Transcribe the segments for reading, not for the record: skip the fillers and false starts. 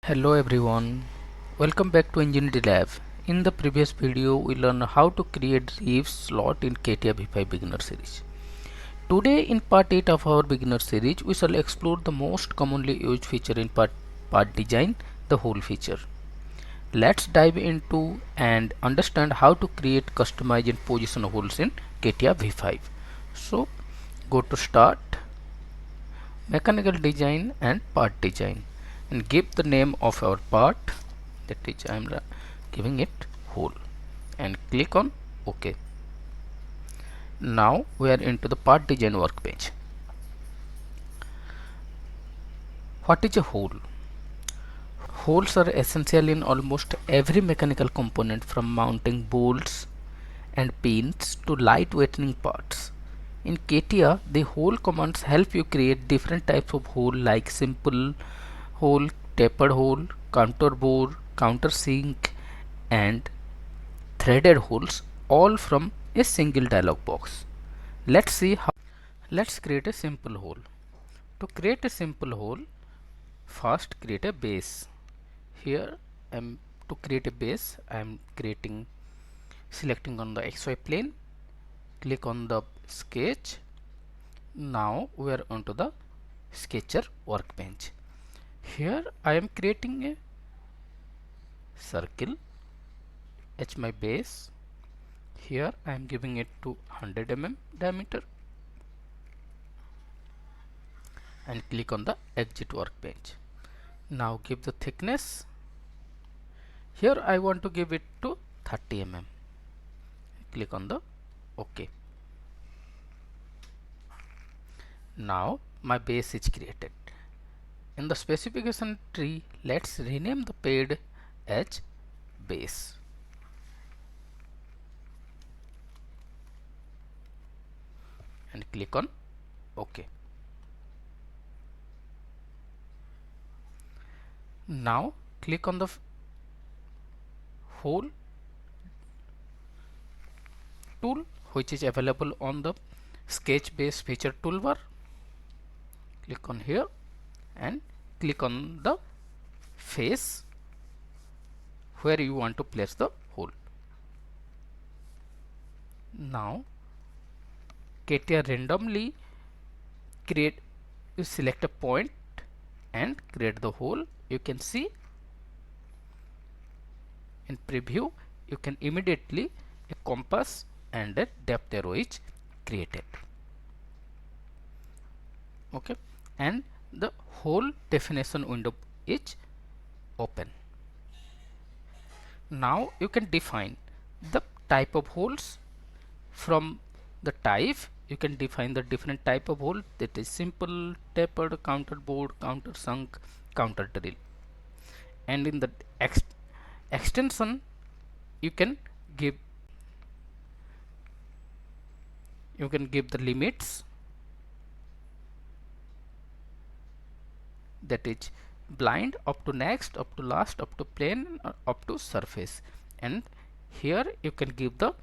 Hello everyone, welcome back to Enginuity Lab. In the previous video, we learned how to create Reeves slot in CATIA V5 beginner series. Today in part 8 of our beginner series, we shall explore the most commonly used feature in part design, the hole feature. Let's dive into and understand how to create, customize and position holes in CATIA V5. So go to start, mechanical design and part design, and give the name of our part, that is I am giving it hole, and click on OK. Now we are into the part design workbench. What is a hole? Holes are essential in almost every mechanical component, from mounting bolts and pins to lightweighting parts. In CATIA, the hole commands help you create different types of hole like simple hole, tapered hole, counterbore, countersink and threaded holes, all from a single dialog box. Let's see how. Let's create a simple hole. To create a simple hole, first create a base. Here to create a base, I am selecting on the XY plane, click on the sketch. Now we are onto the sketcher workbench. Here I am creating a circle as my base. Here I am giving it to 100 mm diameter and click on the exit workbench. Now give the thickness. Here I want to give it to 30 mm. Click on the OK. Now my base is created. In the specification tree, let's rename the pad as base. And click on OK. Now click on the hole tool, which is available on the sketch base feature toolbar. Click on here and click on the face where you want to place the hole. Now CATIA randomly you select a point and create the hole. You can see in preview, you can immediately a compass and a depth arrow is created. Okay, and the hole definition window is open. Now you can define the type of holes. From the type, you can define the different type of hole, that is simple, tapered, counterbore, countersunk, counter drill. And in the extension, you can give the limits, that is blind, up to next, up to last, up to plane, up to surface. And here you can give the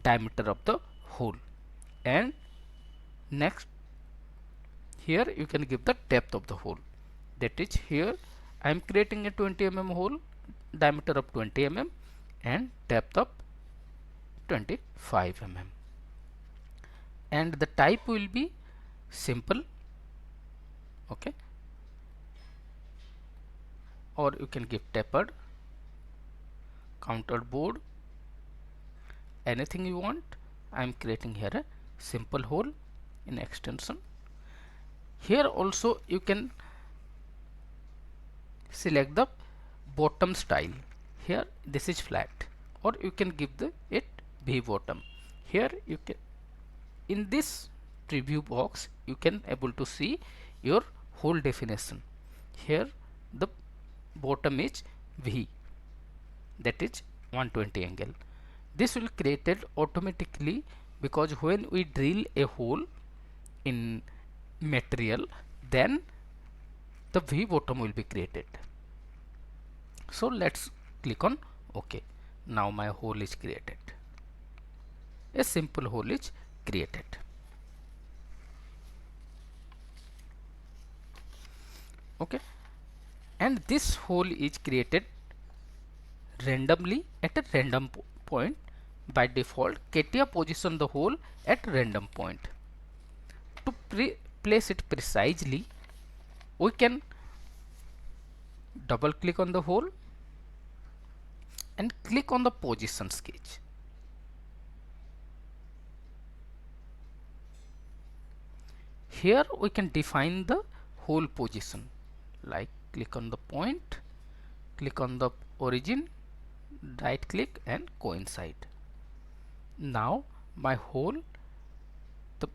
diameter of the hole, and next here you can give the depth of the hole, that is here I am creating a 20 mm hole, diameter of 20 mm and depth of 25 mm, and the type will be simple. Okay, or you can give tapered, counterbore, anything you want. I am creating here a simple hole in extension. Here also you can select the bottom style. Here this is flat, or you can give it V bottom. Here you can, in this preview box, you can able to see your hole definition. Here the bottom is V, that is 120 angle. This will created automatically, because when we drill a hole in material, then the V bottom will be created. So let's click on OK. Now my hole is created. A simple hole is created. Okay, and this hole is created randomly at a random point. By default, CATIA position the hole at random point. To place it precisely, we can double click on the hole and click on the position sketch. Here we can define the hole position, like click on the point, click on the origin, right click and coincide. Now my hole, the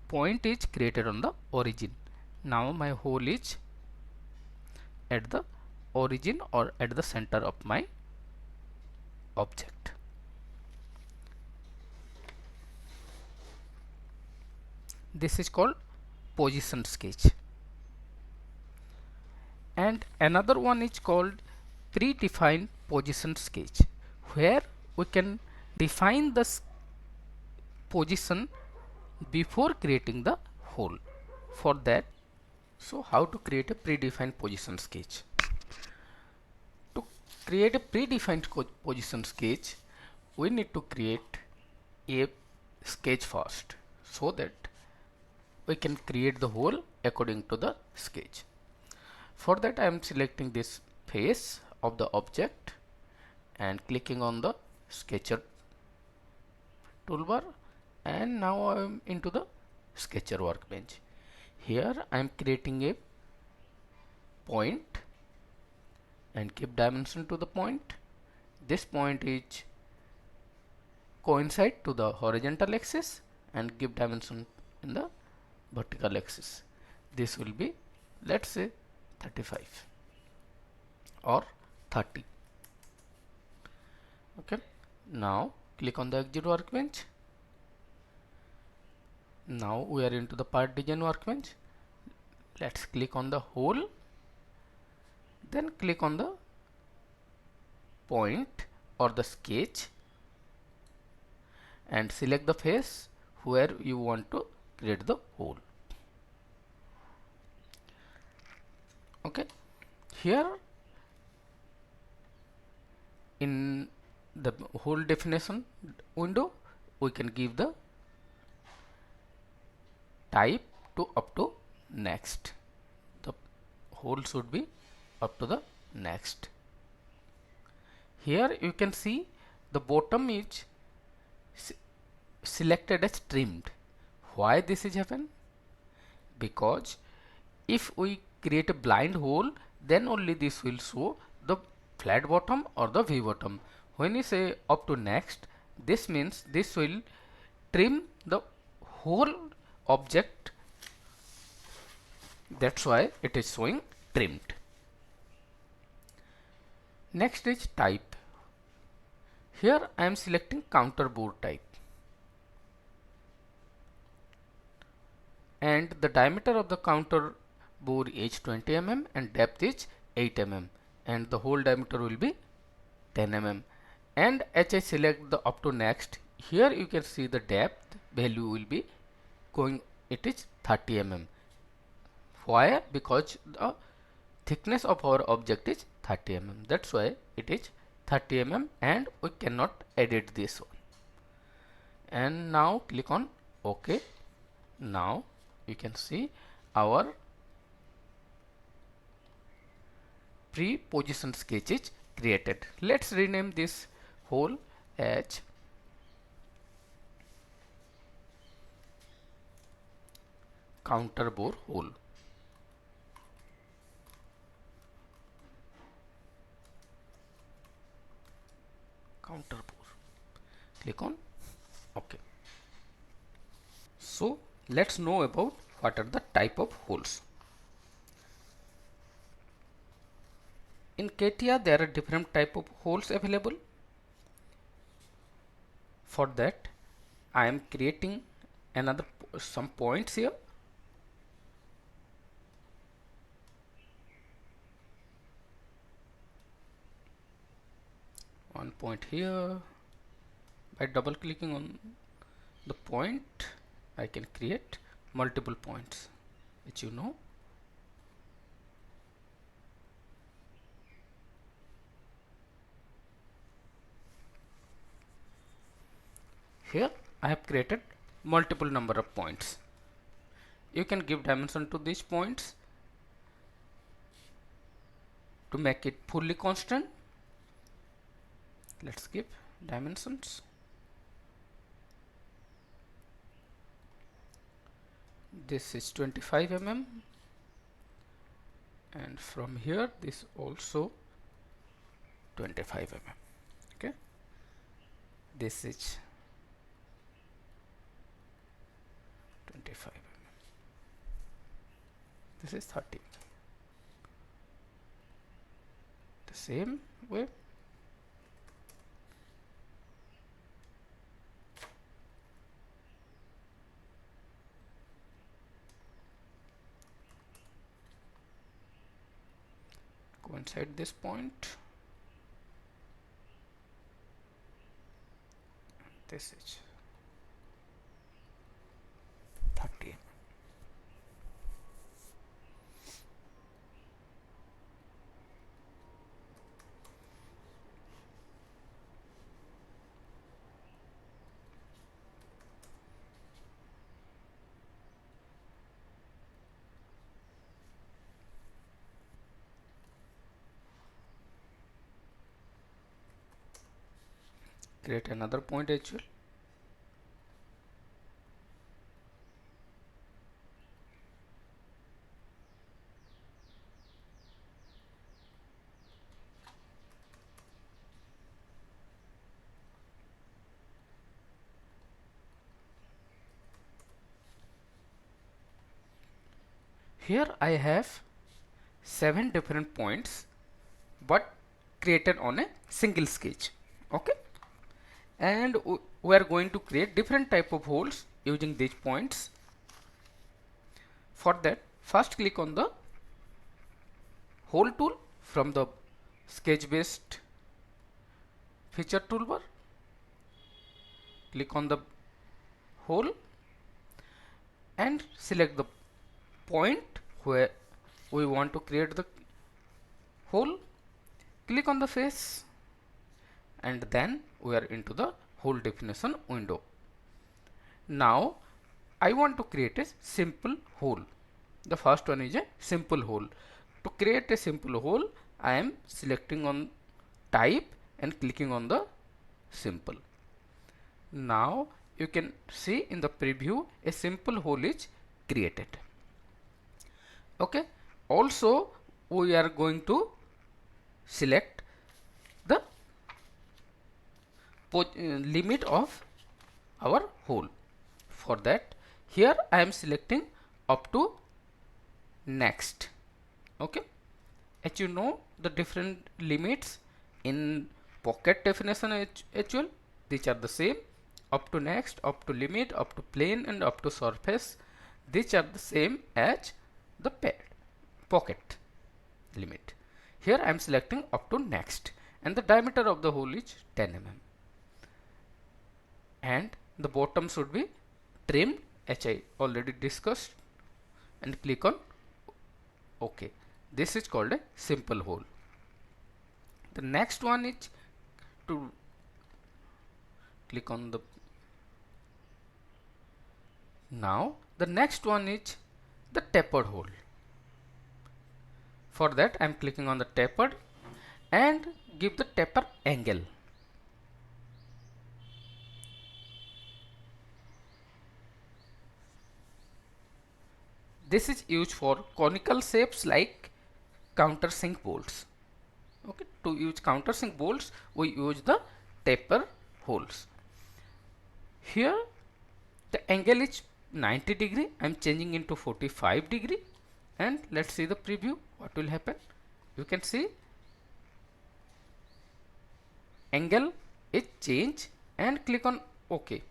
point is created on the origin. Now my hole is at the origin or at the center of my object. This is called position sketch. And another one is called predefined position sketch, where we can define the position before creating the hole. For that, so how to create a predefined position sketch? To create a predefined position sketch, we need to create a sketch first, so that we can create the hole according to the sketch. For that, I am selecting this face of the object and clicking on the sketcher toolbar, and now I am into the sketcher workbench. Here I am creating a point and give dimension to the point. This point is coincide to the horizontal axis and give dimension in the vertical axis. This will be, let's say, 35 or 30. Okay, now click on the exit workbench. Now we are into the part design workbench. Let's click on the hole, then click on the point or the sketch and select the face where you want to create the hole. Okay, here in the hole definition window, we can give the type to up to next. The hole should be up to the next. Here you can see the bottom is selected as trimmed. Why this is happen? Because if we create a blind hole, then only this will show the flat bottom or the V bottom. When you say up to next, this means this will trim the whole object. That's why it is showing trimmed. Next is type. Here I am selecting Counterbore type, and the diameter of the Counterbore is 20 mm and depth is 8 mm, and the whole diameter will be 10 mm. And as I select the up to next, here you can see the depth value will be going, it is 30 mm. Why? Because the thickness of our object is 30 mm. That's why it is 30 mm and we cannot edit this one. And now click on OK. Now you can see our pre-position sketch is created. Let's rename this hole as Counterbore hole. Counterbore. Click on OK. So let's know about what are the type of holes. In CATIA there are different type of holes available. For that I am creating another some points here. One point here. By double clicking on the point, I can create multiple points, which you know. Here I have created multiple number of points. You can give dimension to these points to make it fully constant. Let's give dimensions. This is 25 mm, and from here this also 25 mm. Okay, this is 25 mm. This is 30. The same way. Go inside this point. This is 30. Create another point as well. Here I have 7 different points, but created on a single sketch. Okay, and we are going to create different type of holes using these points. For that, first click on the hole tool from the sketch based feature toolbar. Click on the hole and select the point where we want to create the hole. Click on the face, and then we are into the hole definition window. Now I want to create a simple hole. The first one is a simple hole. To create a simple hole, I am selecting on type and clicking on the simple. Now you can see in the preview a simple hole is created. Okay, also we are going to select the limit of our hole. For that, here I am selecting up to next. Okay, as you know, the different limits in pocket definition as well, these are the same. Up to next, up to limit, up to plane, and up to surface, these are the same as the pocket limit. Here I am selecting up to next, and the diameter of the hole is 10 mm, and the bottom should be trimmed as I already discussed, and click on OK. This is called a simple hole. The next one is to click on the now the next one is the tapered hole. For that I am clicking on the tapered and give the taper angle. This is used for conical shapes like countersink bolts. Okay, to use countersink bolts we use the taper holes. Here the angle is 90 degree. I am changing into 45 degree, and let's see the preview what will happen. You can see angle is changed, and click on OK.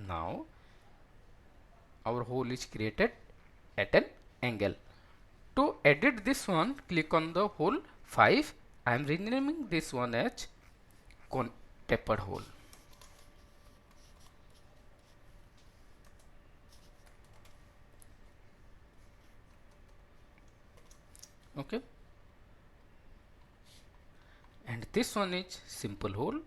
Now our hole is created at an angle. To edit this one, click on the hole 5. I am renaming this one as tapered hole. Okay, and this one is simple hole.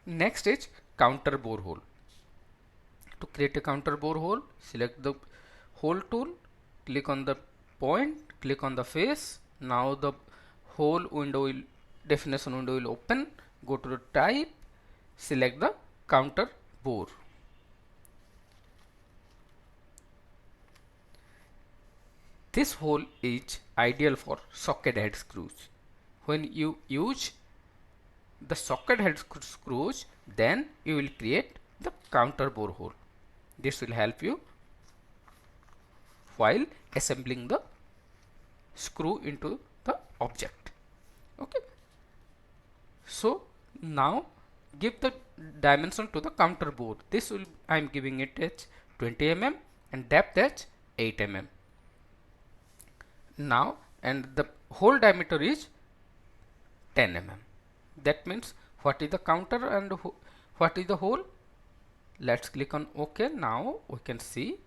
Next is counter bore hole. To create a counter bore hole, select the hole tool, click on the point, click on the face. Now the hole window will definition window will open. Go to the type, select the counter bore. This hole is ideal for socket head screws. When you use the socket head screws, then you will create the counter bore hole. This will help you while assembling the screw into the object. Okay, so now give the dimension to the counter bore. This will I am giving it as 20 mm and depth as 8 mm. Now, and the hole diameter is 10 mm. That means what is the counter and what is the hole? Let's click on OK. Now we can see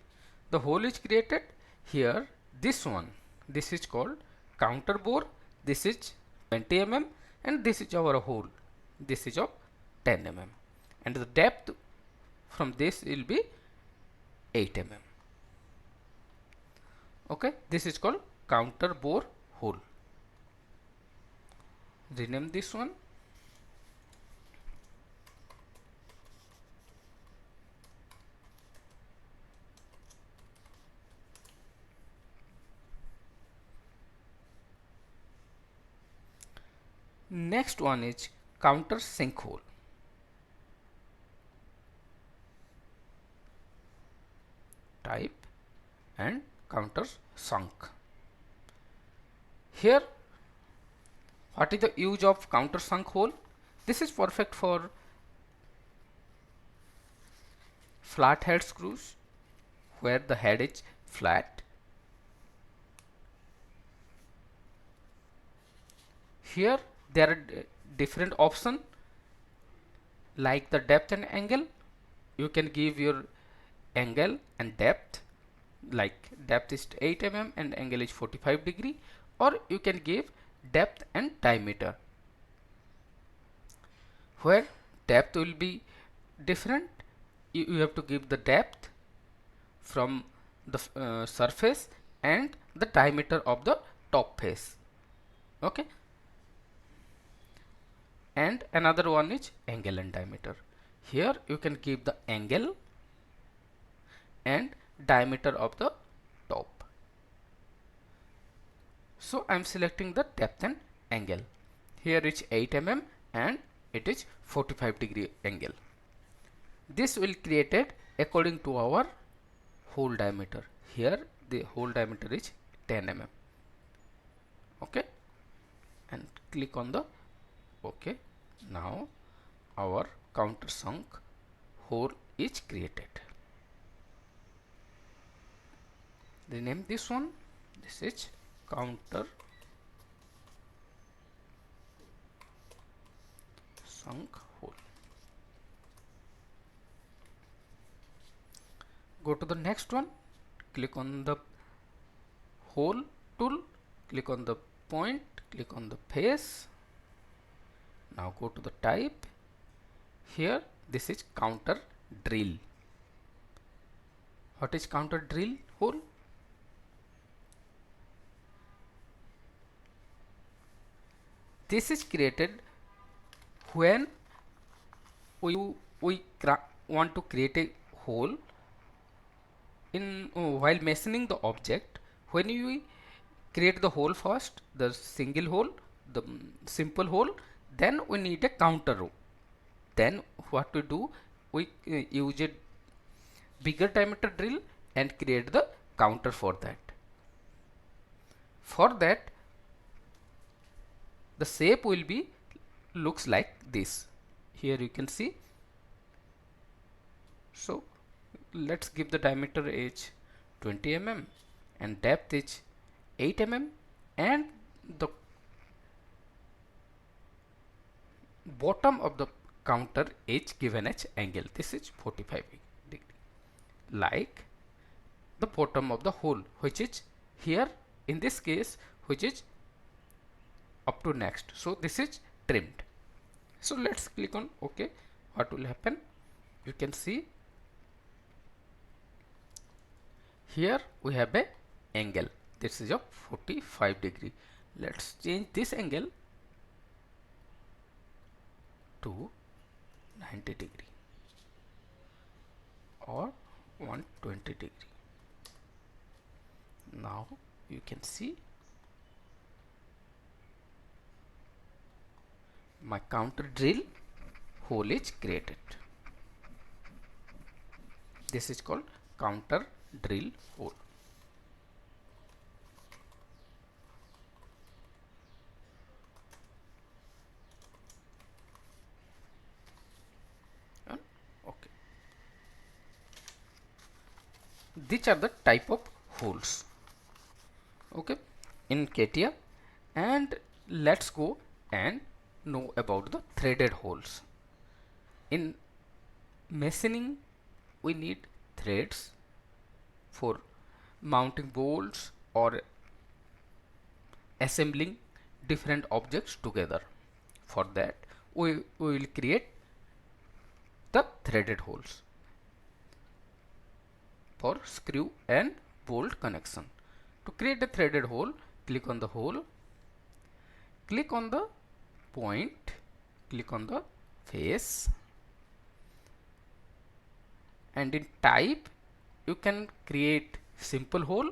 the hole is created here. This one, this is called counter bore. This is 20 mm and this is our hole. This is of 10 mm and the depth from this will be 8 mm. Okay, this is called counter bore hole. Rename this one. Next one is countersink hole. Type and countersunk. Here, what is the use of countersunk hole? This is perfect for flat head screws where the head is flat. Here there are different options like the depth and angle. You can give your angle and depth, like depth is 8 mm and angle is 45 degree, or you can give depth and diameter, where depth will be different. You have to give the depth from the surface and the diameter of the top face. Okay, and another one is angle and diameter. Here you can give the angle and diameter of the top. So I am selecting the depth and angle. Here is 8 mm and it is 45 degree angle. This will created according to our hole diameter. Here the hole diameter is 10 mm. Okay, and click on the OK. Now our countersunk hole is created. Rename this one. This is countersunk hole. Go to the next one. Click on the hole tool. Click on the point. Click on the face. Now go to the type. Here this is counter drill. What is counter drill hole? This is created when we want to create a hole in while machining the object. When you create the hole first, the single hole, the simple hole, then we need a counter row. Then what we do, we use a bigger diameter drill and create the counter for that. For that, the shape will be looks like this. Here you can see. So let's give the diameter is 20 mm and depth is 8 mm and the bottom of the counter is given as angle. This is 45 degree, like the bottom of the hole, which is here in this case, which is up to next. So this is trimmed. So let's click on OK. what will happen? You can see here we have a angle. This is of 45 degree. Let's change this angle to 90 degree or 120 degree. Now you can see my counter drill hole is created. This is called counter drill hole. Okay. These are the type of holes. Okay, in CATIA, and let's go and know about the threaded holes. In machining, we need threads for mounting bolts or assembling different objects together. For that, we will create the threaded holes for screw and bolt connection. To create a threaded hole, click on the hole, click on the point, click on the face, and in type you can create simple hole.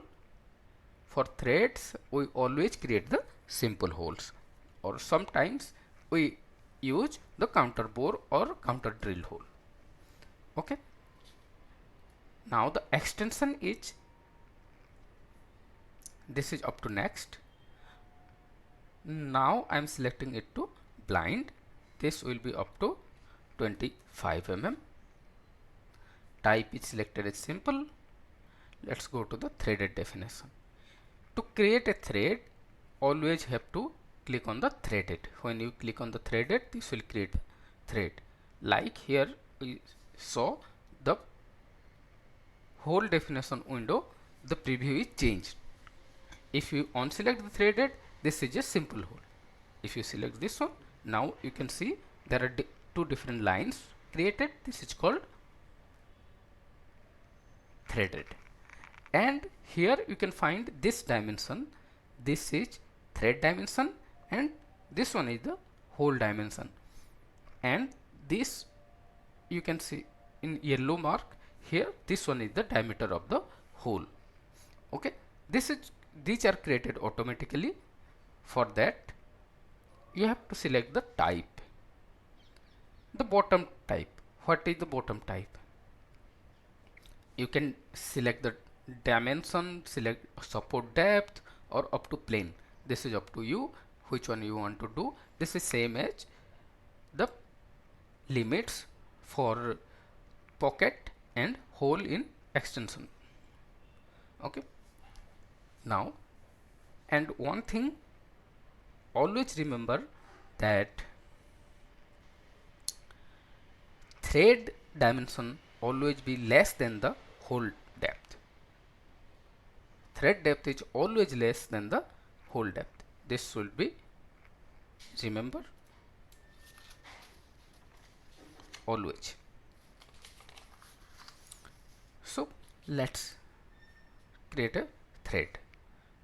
For threads, we always create the simple holes, or sometimes we use the counterbore or counter drill hole. Okay, now the extension is, this is up to next. Now I am selecting it to blind. This will be up to 25 mm. Type is selected as simple. Let's go to the threaded definition. To create a thread, always have to click on the threaded. When you click on the threaded, this will create thread. Like here we saw the whole definition window, the preview is changed. If you unselect the threaded, this is a simple hole. If you select this one, now you can see there are two different lines created. This is called threaded. And here you can find this dimension. This is thread dimension, and this one is the hole dimension. And this you can see in yellow mark here. This one is the diameter of the hole. Okay, these are created automatically. For that, you have to select the type, the bottom type. What is the bottom type? You can select the dimension, select support depth, or up to plane. This is up to you which one you want to do. This is same as the limits for pocket and hole in extension. Okay, now, and one thing, always remember that thread dimension always be less than the hole depth. Thread depth is always less than the hole depth. This should be remember always. So let's create a thread.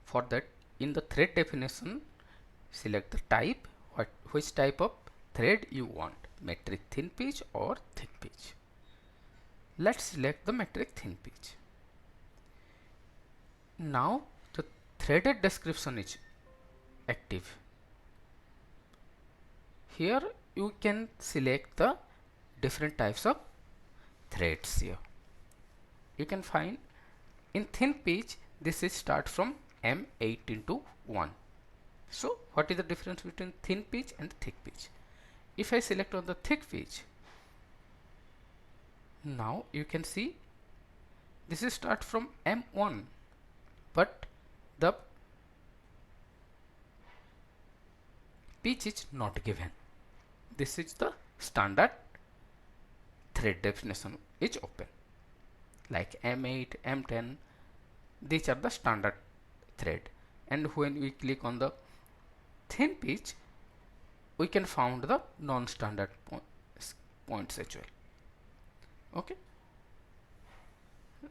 For that, in the thread definition, select the type, which type of thread you want, metric thin pitch or thick pitch. Let's select the metric thin pitch. Now the threaded description is active. Here you can select the different types of threads here. You can find in thin pitch, this is start from M18:1. So what is the difference between thin pitch and thick pitch? If I select on the thick pitch, now you can see this is start from M1, but the pitch is not given. This is the standard thread definition is open, like M8, M10. These are the standard thread, and when we click on the thin pitch, we can find the non-standard points as well. Okay,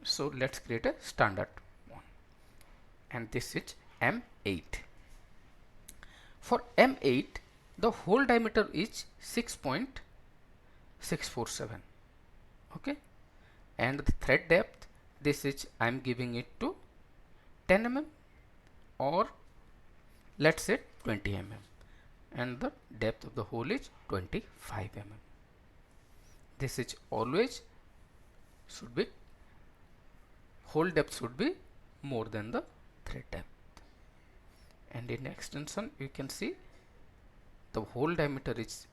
so let's create a standard one, and this is M8. For M8, the hole diameter is 6.647. Okay, and the thread depth, this is I'm giving it to 10 mm, or let's say 20 mm, and the depth of the hole is 25 mm. This is always should be, hole depth should be more than the thread depth. And in extension you can see the hole diameter is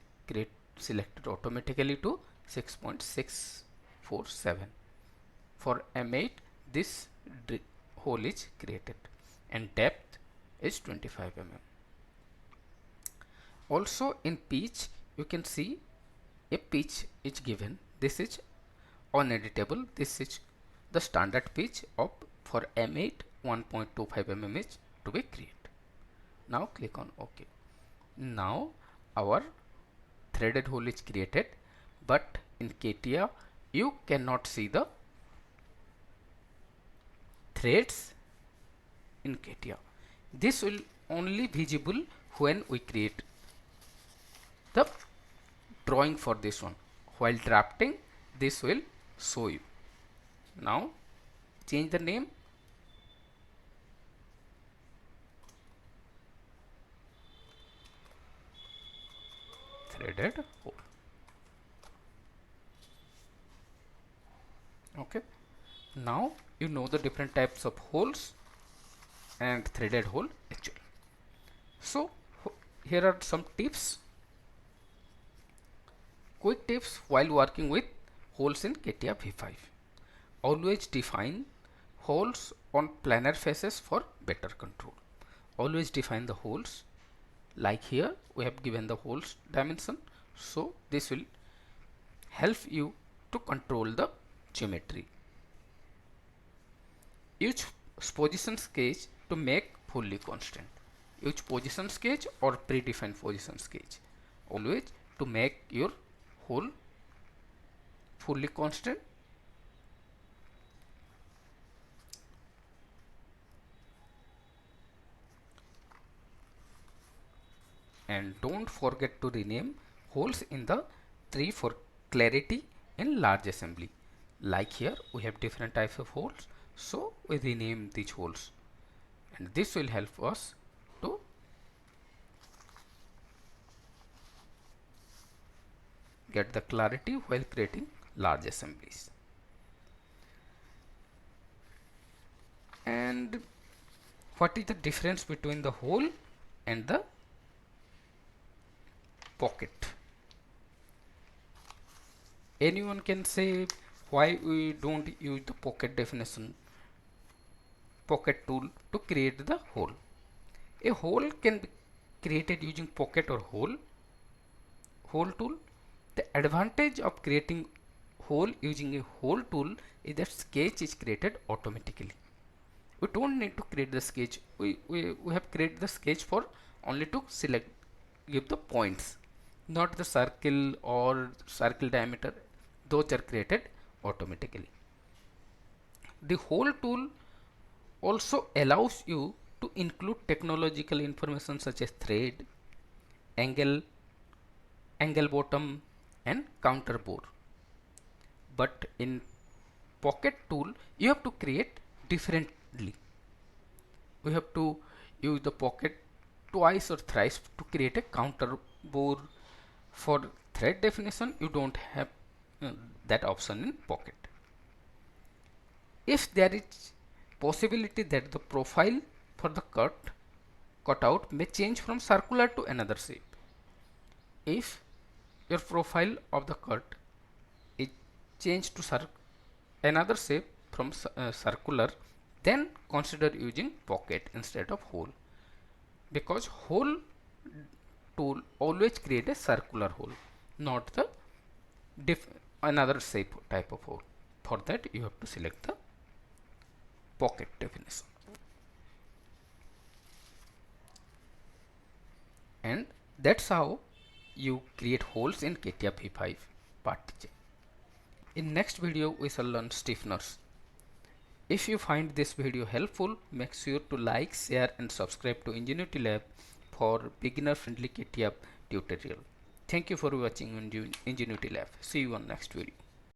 selected automatically to 6.647. For M8 this hole is created, and depth is 25 mm. Also in pitch you can see a pitch is given. This is uneditable. This is the standard pitch of for M8 1.25 mm is to be created. Now click on OK. Now our threaded hole is created, but in CATIA you cannot see the threads in CATIA. This will only visible when we create the drawing for this one. While drafting, this will show you. Now change the name, threaded hole. Okay, now you know the different types of holes and threaded hole actually. So here are some tips, quick tips while working with holes in CATIA V5. Always define holes on planar faces for better control. Always define the holes, like here we have given the holes dimension, so this will help you to control the geometry. Use position sketch to make fully constant. Use position sketch or predefined position sketch always to make your hole fully constant. And don't forget to rename holes in the tree for clarity in large assembly. Like here we have different types of holes, so we rename these holes, and this will help us to get the clarity while creating large assemblies. And what is the difference between the hole and the pocket? Anyone can say why we don't use the pocket definition, pocket tool to create the hole. A hole can be created using pocket or hole tool. The advantage of creating hole using a hole tool is that sketch is created automatically. We don't need to create the sketch. We have created the sketch for only to select, give the points, not the circle or circle diameter. Those are created automatically. The hole tool also allows you to include technological information such as thread, angle, angle bottom, and counterbore. But in pocket tool you have to create differently. We have to use the pocket twice or thrice to create a counterbore. For thread definition you don't have that option in pocket. If there is possibility that the profile for the cutout may change from circular to another shape. If your profile of the cut is changed to another shape from circular, then consider using pocket instead of hole, because hole tool always create a circular hole, not the another shape type of hole. For that you have to select the pocket definition. And that's how you create holes in CATIA V5. part. In next video we shall learn stiffeners. If you find this video helpful, make sure to like, share and subscribe to Enginuity Lab for beginner friendly CATIA tutorial. Thank you for watching Enginuity Lab. See you on next video.